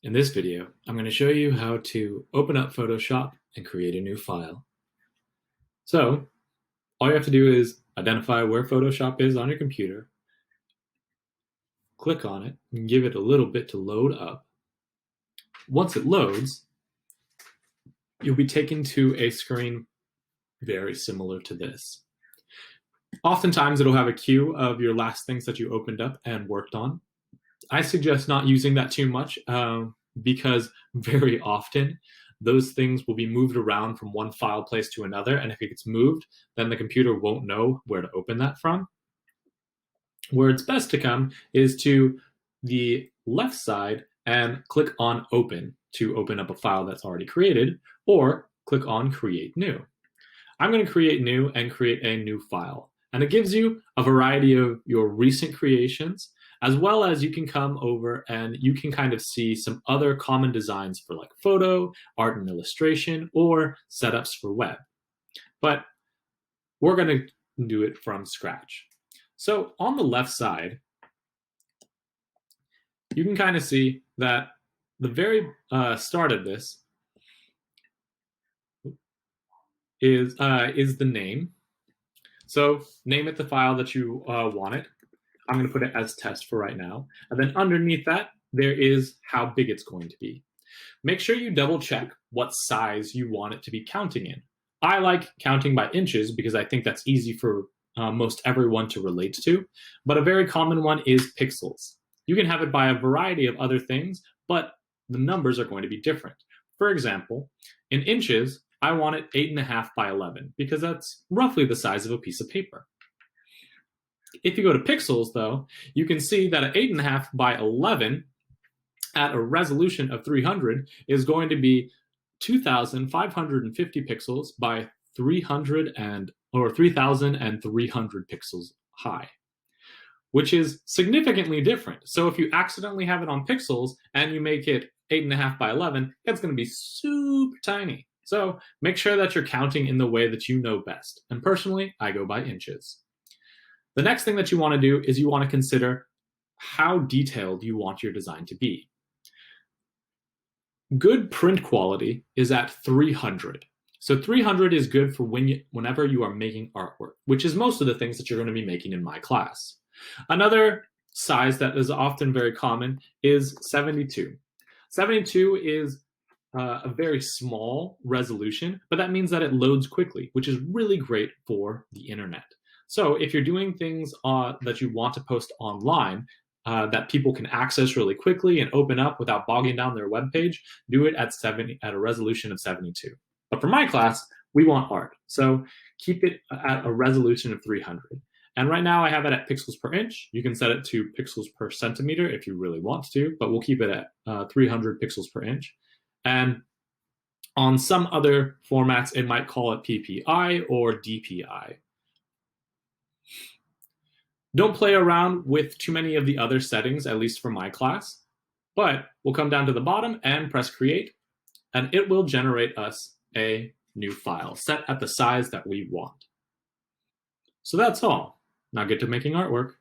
In this video, I'm going to show you how to open up Photoshop and create a new file. So, all you have to do is identify where Photoshop is on your computer, click on it, and give it a little bit to load up. Once it loads, you'll be taken to a screen very similar to this. Oftentimes, it'll have a queue of your last things that you opened up and worked on. I suggest not using that too much because very often those things will be moved around from one file place to another, and if it gets moved, then the computer won't know where to open that from. Where it's best to come is to the left side and click on Open to open up a file that's already created, or click on Create New. I'm going to create new and create a new file, and it gives you a variety of your recent creations, as well as you can come over and you can kind of see some other common designs for like photo, art and illustration, or setups for web. But we're going to do it from scratch. So on the left side, you can kind of see that the very start of this is the name. So name it the file that you want it. I'm going to put it as test for right now. And then underneath that, there is how big it's going to be. Make sure you double check what size you want it to be counting in. I like counting by inches because I think that's easy for most everyone to relate to. But a very common one is pixels. You can have it by a variety of other things, but the numbers are going to be different. For example, in inches, I want it 8.5 by 11 because that's roughly the size of a piece of paper. If you go to pixels, though, you can see that an 8.5 by 11 at a resolution of 300 is going to be 2,550 pixels by 300 or 3,300 pixels high, which is significantly different. So if you accidentally have it on pixels and you make it 8.5 by 11, it's going to be super tiny. So make sure that you're counting in the way that you know best. And personally, I go by inches. The next thing that you want to do is you want to consider how detailed you want your design to be. Good print quality is at 300. So 300 is good for whenever you are making artwork, which is most of the things that you're going to be making in my class. Another size that is often very common is 72. 72 is a very small resolution, but that means that it loads quickly, which is really great for the internet. So if you're doing things that you want to post online that people can access really quickly and open up without bogging down their web page, do it at a resolution of 72. But for my class, we want art. So keep it at a resolution of 300. And right now I have it at pixels per inch. You can set it to pixels per centimeter if you really want to, but we'll keep it at 300 pixels per inch. And on some other formats, it might call it PPI or DPI. Don't play around with too many of the other settings, at least for my class, but we'll come down to the bottom and press create, and it will generate us a new file set at the size that we want. So that's all. Now get to making artwork.